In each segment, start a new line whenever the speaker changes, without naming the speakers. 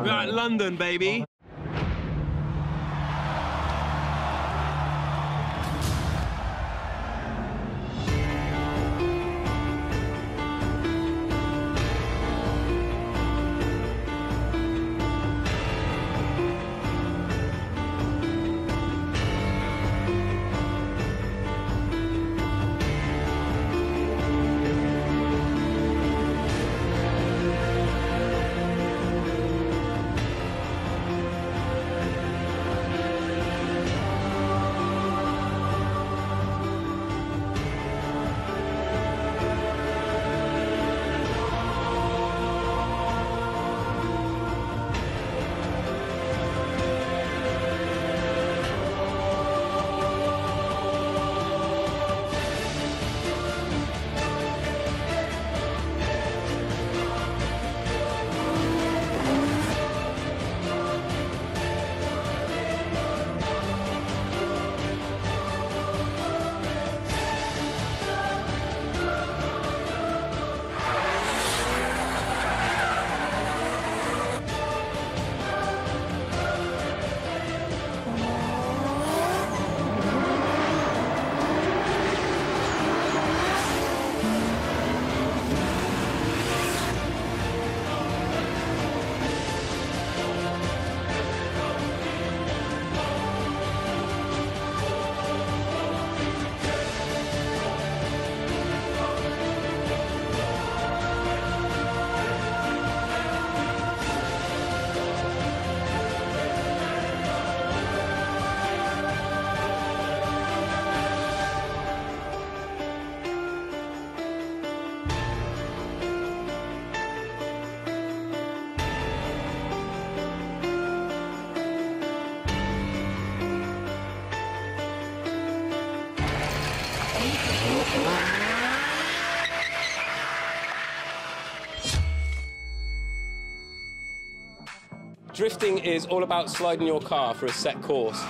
Right, London, baby.
Drifting is all about sliding your car for a set course.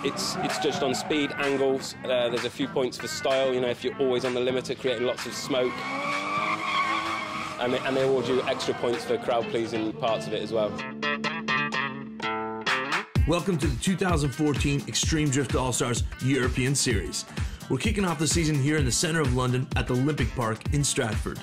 It's judged on speed, angles, there's a few points for style, you know, if you're always on the limiter, creating lots of smoke. And they award you extra points for crowd-pleasing parts of it as well.
Welcome to the 2014 Extreme Drift All-Stars European Series. We're kicking off the season here in the center of London at the Olympic Park in Stratford.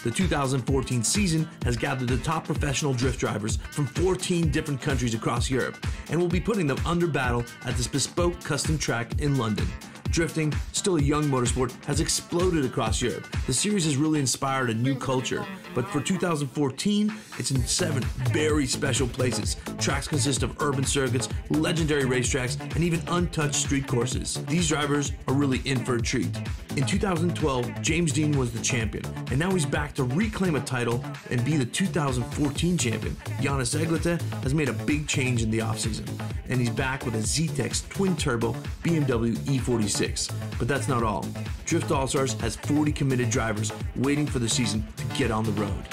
The 2014 season has gathered the top professional drift drivers from 14 different countries across Europe, and will be putting them under battle at this bespoke custom track in London. Drifting, still a young motorsport, has exploded across Europe. The series has really inspired a new culture, but for 2014, it's in 7 very special places. Tracks consist of urban circuits, legendary racetracks, and even untouched street courses. These drivers are really in for a treat. In 2012, James Dean was the champion, and now he's back to reclaim a title and be the 2014 champion. Janis Eglete has made a big change in the offseason, and he's back with a Zetec twin-turbo BMW E46. But that's not all. Drift All-Stars has 40 committed drivers waiting for the season to get on the road.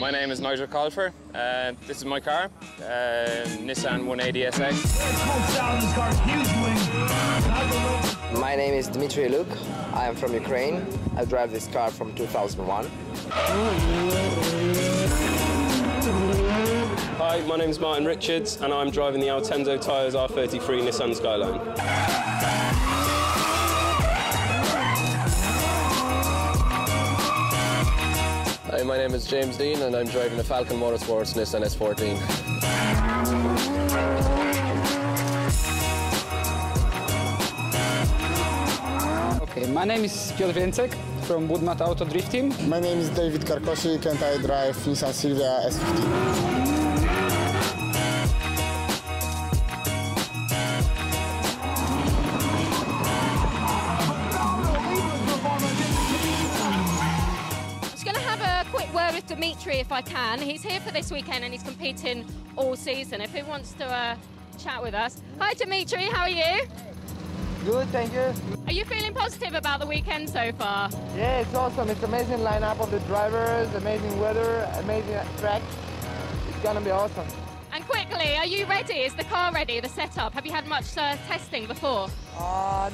My name is Nigel Colfer. This is my car, Nissan 180SX.
My name is Dmitry Luk. I am from Ukraine. I drive this car from 2001.
my name's Martin Richards and I'm driving the Altenso Tyres R33 Nissan Skyline.
Hi, my name is James Dean and I'm driving the Falcon Motorsports Nissan S14.
Okay, my name is Piotr Więcek from Budmat Auto Drift Team.
My name is David Karkosik and I drive Nissan Silvia S15.
Word with Dimitri if I can. He's here for this weekend and he's competing all season. If he wants to chat with us. Hi Dimitri, how are you?
Good, thank you.
Are you feeling positive about the weekend so far?
Yeah, it's awesome. It's amazing lineup of the drivers, amazing weather, amazing track. It's gonna be awesome.
And quickly, are you ready? Is the car ready, the setup? Have you had much testing before?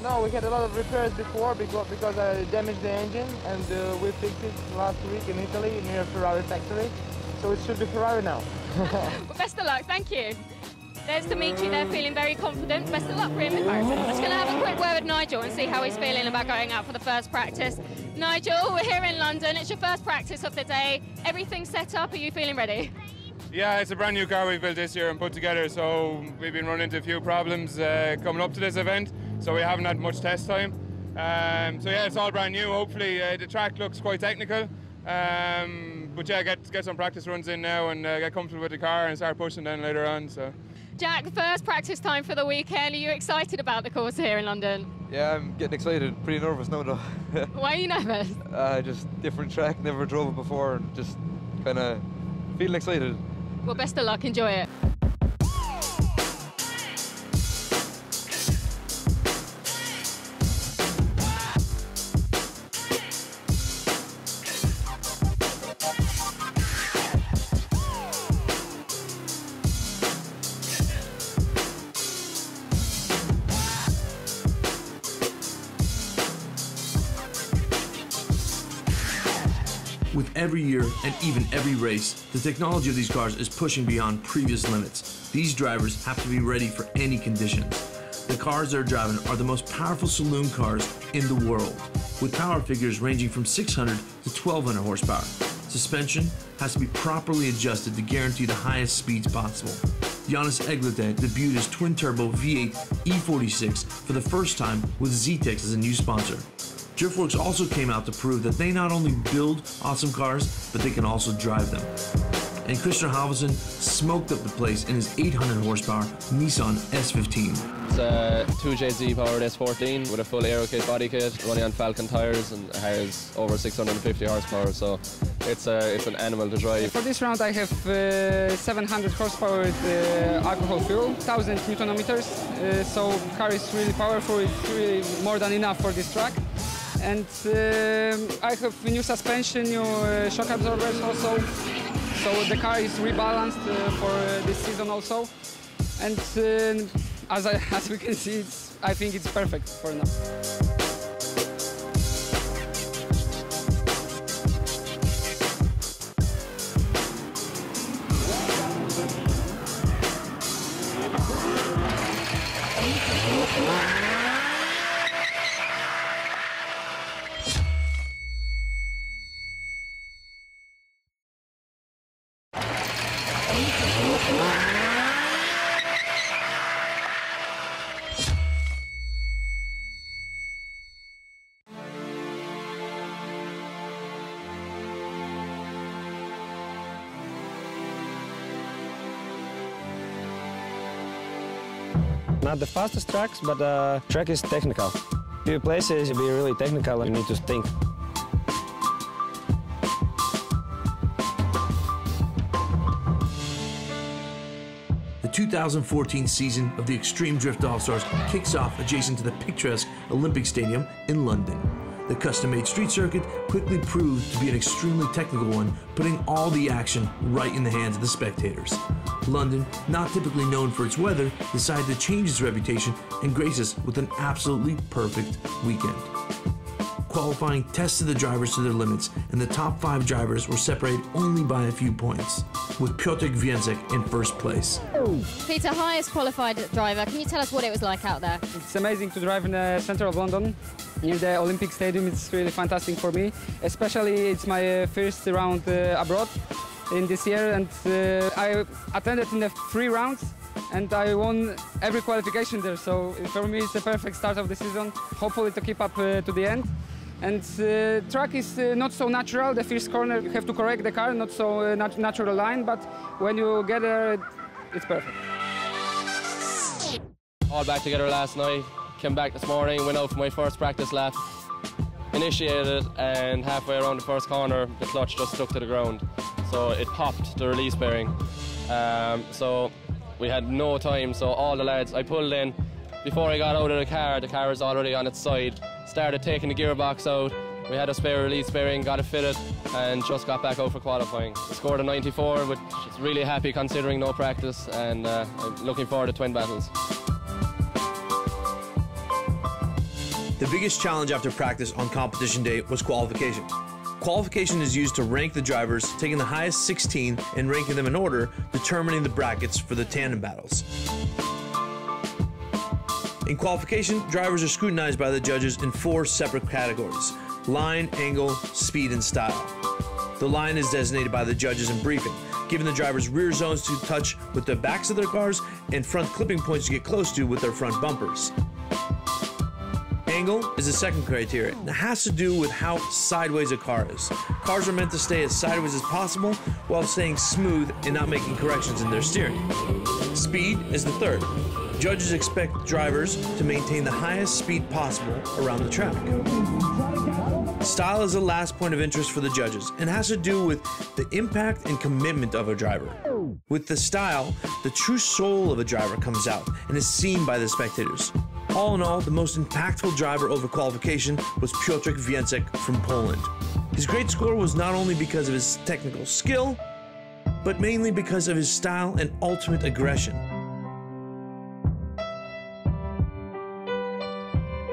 No, we had a lot of repairs before because I damaged the engine and we fixed it last week in Italy near Ferrari factory. So it should be Ferrari now.
Well, best of luck, thank you. There's Dimitri there feeling very confident. Best of luck for him. I'm just going to have a quick word with Nigel and see how he's feeling about going out for the first practice. Nigel, we're here in London. It's your first practice of the day. Everything set up. Are you feeling ready?
Yeah, it's a brand new car we built this year and put together, so we've been running into a few problems coming up to this event, so we haven't had much test time. So yeah, it's all brand new. Hopefully the track looks quite technical, but yeah, get some practice runs in now and get comfortable with the car and start pushing then later on. So.
Jack, first practice time for the weekend. Are you excited about the course here in London?
Yeah, I'm getting excited. Pretty nervous now though.
Why are you nervous?
Just different track, never drove it before, and just kind of feeling excited.
Well, best of luck, enjoy it.
With every year and even every race, the technology of these cars is pushing beyond previous limits. These drivers have to be ready for any conditions. The cars they're driving are the most powerful saloon cars in the world, with power figures ranging from 600 to 1200 horsepower. Suspension has to be properly adjusted to guarantee the highest speeds possible. Yannis Eglite debuted his twin-turbo V8 E46 for the first time with Zetec as a new sponsor. Driftworks also came out to prove that they not only build awesome cars, but they can also drive them. And Christian Halvorsen smoked up the place in his 800 horsepower Nissan S15.
It's a 2JZ powered S14 with a full AeroKit body kit, running on Falcon tyres, and has over 650 horsepower, so it's an animal to drive.
For this round I have 700 horsepower with alcohol fuel, 1000 Newton meters, so the car is really powerful. It's really more than enough for this track. And I have new suspension, new shock absorbers also, so the car is rebalanced for this season also. And as we can see, I think it's perfect for now.
Not the fastest tracks, but the track is technical. Few places be really technical and you need to think.
The 2014 season of the Extreme Drift All-Stars kicks off adjacent to the picturesque Olympic Stadium in London. The custom-made street circuit quickly proved to be an extremely technical one, putting all the action right in the hands of the spectators. London, not typically known for its weather, decided to change its reputation and grace us with an absolutely perfect weekend. Qualifying tested the drivers to their limits, and the top 5 drivers were separated only by a few points, with Piotr Więcek in first place.
Peter, highest qualified driver, can you tell us what it was like out there?
It's amazing to drive in the center of London, near the Olympic Stadium. It's really fantastic for me. Especially it's my first round abroad in this year, and I attended in the 3 rounds and I won every qualification there. So for me it's a perfect start of the season, hopefully to keep up to the end. And track is not so natural. The first corner you have to correct the car, not so natural line, but when you get there, it's perfect.
All back together last night, came back this morning, went out for my first practice lap, initiated, and halfway around the first corner, the clutch just stuck to the ground. So it popped the release bearing. So we had no time, so all the lads, I pulled in. Before I got out of the car was already on its side. Started taking the gearbox out. We had a spare release bearing, got it fitted, and just got back out for qualifying. I scored a 94, which is really happy considering no practice, and I'm looking forward to twin battles.
The biggest challenge after practice on competition day was qualification. Qualification is used to rank the drivers, taking the highest 16 and ranking them in order, determining the brackets for the tandem battles. In qualification, drivers are scrutinized by the judges in 4 separate categories: line, angle, speed, and style. The line is designated by the judges in briefing, giving the drivers rear zones to touch with the backs of their cars and front clipping points to get close to with their front bumpers. Angle is the second criteria, and it has to do with how sideways a car is. Cars are meant to stay as sideways as possible while staying smooth and not making corrections in their steering. Speed is the third. Judges expect drivers to maintain the highest speed possible around the track. Style is the last point of interest for the judges and has to do with the impact and commitment of a driver. With the style, the true soul of a driver comes out and is seen by the spectators. All in all, the most impactful driver over qualification was Piotr Więcek from Poland. His great score was not only because of his technical skill, but mainly because of his style and ultimate aggression.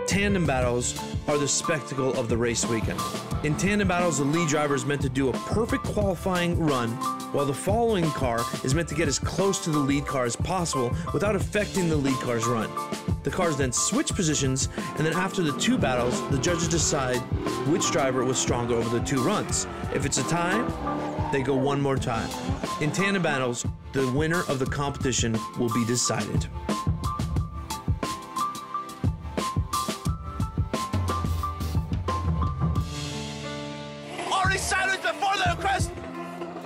Tandem battles are the spectacle of the race weekend. In tandem battles, the lead driver is meant to do a perfect qualifying run, while the following car is meant to get as close to the lead car as possible without affecting the lead car's run. The cars then switch positions, and then after the 2 battles, the judges decide which driver was stronger over the 2 runs. If it's a tie, they go one more time. In tandem battles, the winner of the competition will be decided.
Already sideways before the crest,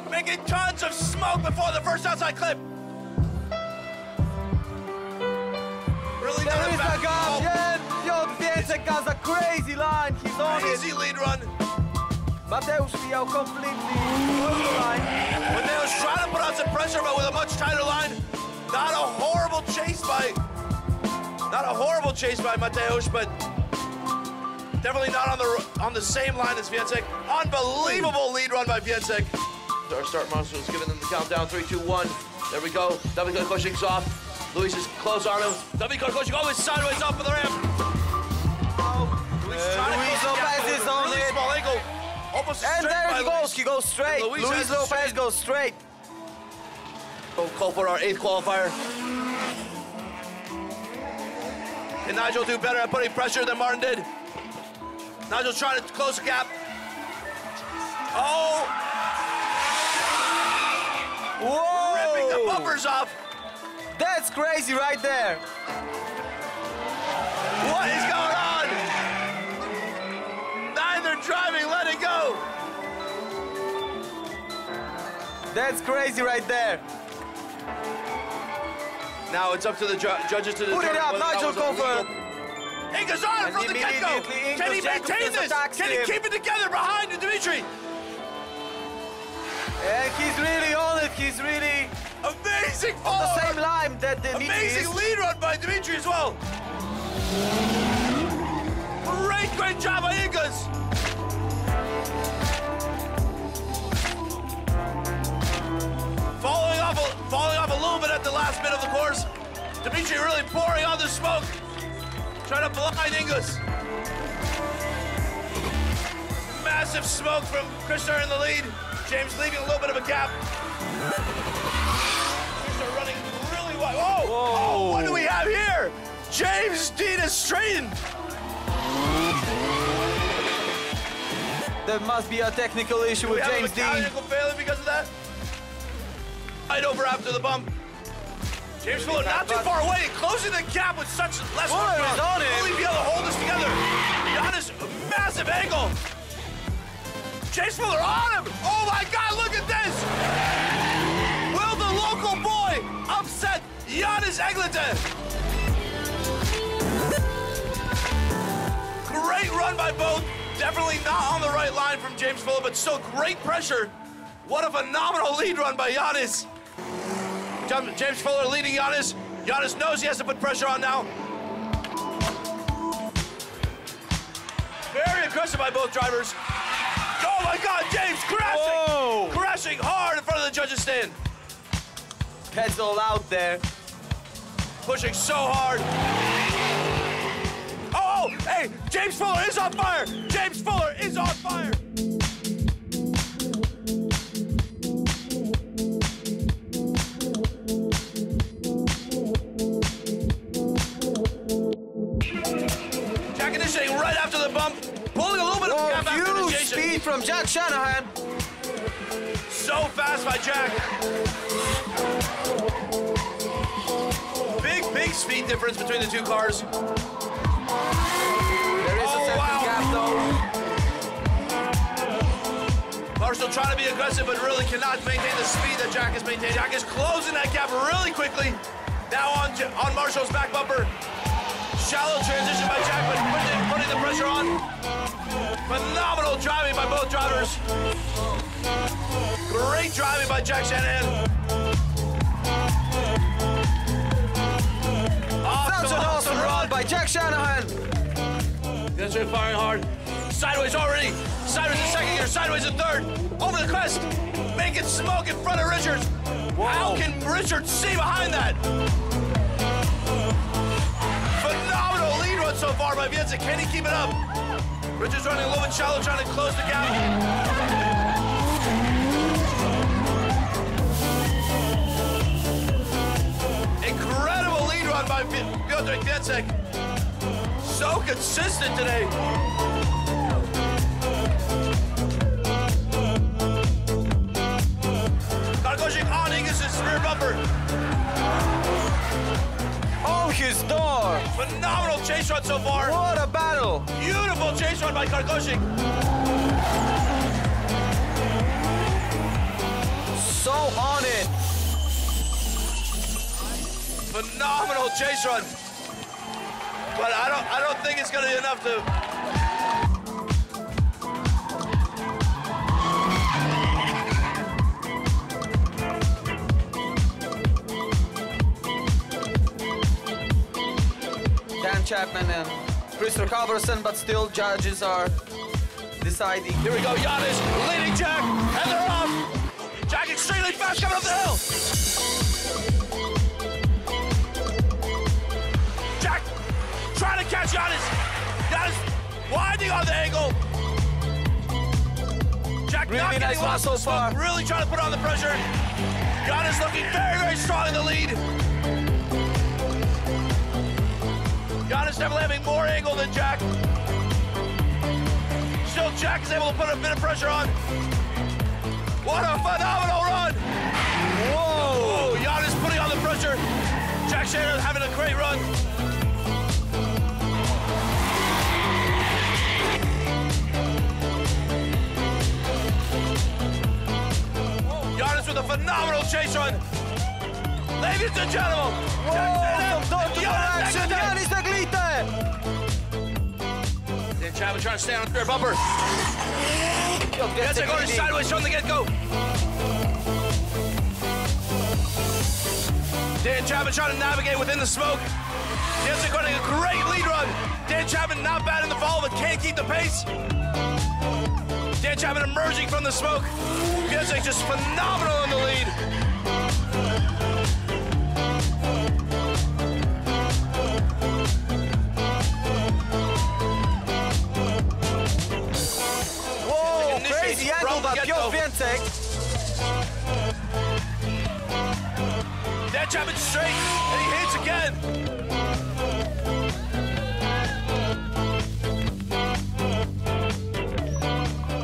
making tons of smoke before the first outside clip. Really
there is a gap, yeah. Piotr Więcek has a crazy line, he's on it.
Easy lead run.
Mateusz Mijał completely over the line.
Mateusz trying to put on some pressure, but with a much tighter line. Not a horrible chase by Mateusz, but definitely not on the same line as Więcek. Unbelievable lead run by Więcek. Our start monster is giving them the countdown. 3, 2, 1. There we go. Dawid Karkosik's off. Luis is close on him. Dawid Karkosik always sideways off of the ramp.
Luis Lopez is on
really
it.
Small angle. Almost
and
straight
there
by
he goes. He goes straight. Luis Lopez goes straight.
We'll call for our 8th qualifier. Can Nigel do better at putting pressure than Martin did? Nigel's trying to close the gap. Oh!
Whoa!
Ripping the bumpers off.
That's crazy right there.
What is going on? Neither driving, let it go.
That's crazy right there.
Now it's up to the judges to determine.
Put it up, Nigel Cofer.
Inga's on from the get-go. Can he maintain this? Can he keep it together behind Dimitri?
And he's really on it. He's really
amazing
on the same line that Dimitri
amazing
is.
Lead run by Dimitri as well. Great job by Ingas. Falling off a little bit at the last bit of the course. Dimitri really pouring on the smoke, trying to blind Ingas. Massive smoke from Krishna in the lead. James leaving a little bit of a gap. Krishna running really wide. Oh, oh, what do we have here? James Dean is straightened.
There must be a technical issue with James Dean.
Mechanical failure because of that. Right over after the bump. James Fuller not too far away, closing the gap with such less
Fuller is on him.
Will he be able to hold this together? Giannis, massive angle. James Fuller on him. Oh my God, look at this. Will the local boy upset Giannis Eglinton? Great run by both. Definitely not on the right line from James Fuller, but still great pressure. What a phenomenal lead run by Giannis. James Fuller leading Giannis. Giannis knows he has to put pressure on now. Very aggressive by both drivers. Oh my God, James crashing!
Whoa.
Crashing hard in front of the judges' stand.
Heads all out there.
Pushing so hard. Oh, hey, James Fuller is on fire! James Fuller is on fire! Jack initiating right after the bump, pulling a little bit of a gap after
huge
initiation.
speed from Jack Shanahan.
So fast by Jack. Big speed difference between the two cars.
There is a second gap though.
Marshall trying to be aggressive, but really cannot maintain the speed that Jack is maintaining. Jack is closing that gap really quickly. Now on Marshall's back bumper. Shallow transition by Jack, but putting the pressure on. Phenomenal driving by both drivers. Great driving by Jack Shanahan.
That's an awesome run by Jack Shanahan.
That's firing hard. Sideways already. Sideways in second gear, sideways in third. Over the crest. Making smoke in front of Richards. Whoa. How can Richards see behind that? Phenomenal lead run so far by Vietzik. Can he keep it up? Richards running a little bit shallow, trying to close the gap. Incredible lead run by Piotr Vietzik. So consistent today. Karkoshik on Ingus's rear bumper.
Oh, his door.
Phenomenal chase run so far.
What a battle.
Beautiful chase run by Karkoshik.
So on it.
Phenomenal chase run. But I don't think it's gonna be enough to.
Dan Chapman and Christopher Culberson, but still judges are deciding.
Here we go, Giannis leading Jack, and they're off. Jack extremely fast coming up the hill. Jack trying to catch Giannis. Giannis winding on the angle. Jack
Really
not getting
nice
lost
so
in the smoke,
far.
really trying to put on the pressure. Giannis looking very, very strong in the lead. Giannis definitely having more angle than Jack. Still, Jack is able to put a bit of pressure on. What a phenomenal run! Whoa! Giannis putting on the pressure. Jack Shanahan having a great run. Giannis with a phenomenal chase run. Ladies and gentlemen,
Giannis Eglite.
Dan Chapman trying to stay on the rear bumper. Vietzik going sideways from the get-go. Dan Chapman trying to navigate within the smoke. Vietzik running a great lead run. Dan Chapman not bad in the fall, but can't keep the pace. Dan Chapman emerging from the smoke. Vietzik just phenomenal in the lead. Chapman straight, and he hits again.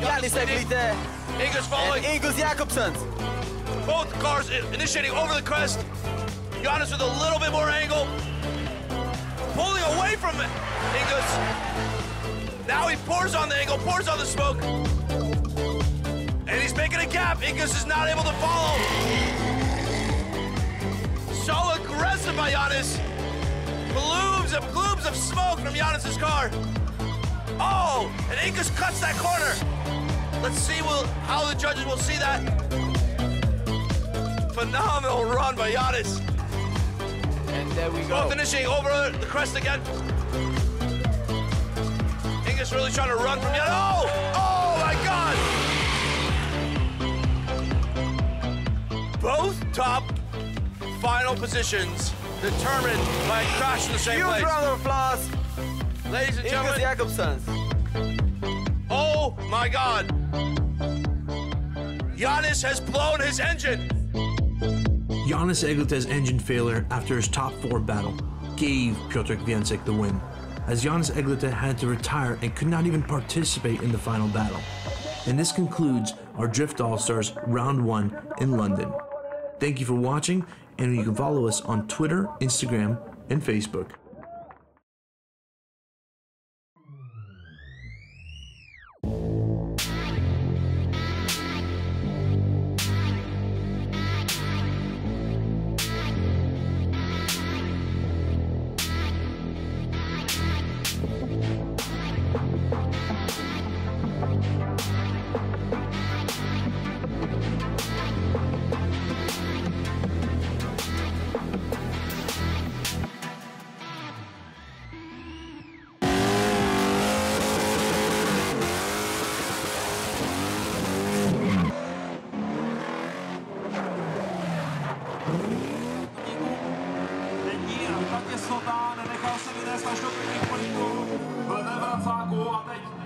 Jannis Eglite.
Ingus following.
And Ingus Jakobsen.
Both cars initiating over the crest. Giannis with a little bit more angle. Pulling away from it. Ingus. Now he pours on the angle, pours on the smoke. And he's making a gap. Ingus is not able to follow. So aggressive by Giannis. Glooms of smoke from Giannis's car. Oh, and Ingus cuts that corner. Let's see how the judges will see that. Phenomenal run by Giannis.
And there we go.
Both finishing over the crest again. Ingus really trying to run from Giannis. Oh my God. Both top final positions determined by a crash in the same place.
Huge round of applause.
Ladies and
Ingus
gentlemen.
Jakobsen.
Oh my God. Giannis has blown his engine.
Jannis Eglite's engine failure after his top 4 battle gave Piotr Kwiatek the win, as Jannis Eglite had to retire and could not even participate in the final battle. And this concludes our Drift All-Stars Round 1 in London. Thank you for watching, and you can follow us on Twitter, Instagram, and Facebook.
Těsnota, nenechal se vynést až do prvních políků, byl nevracáku a teď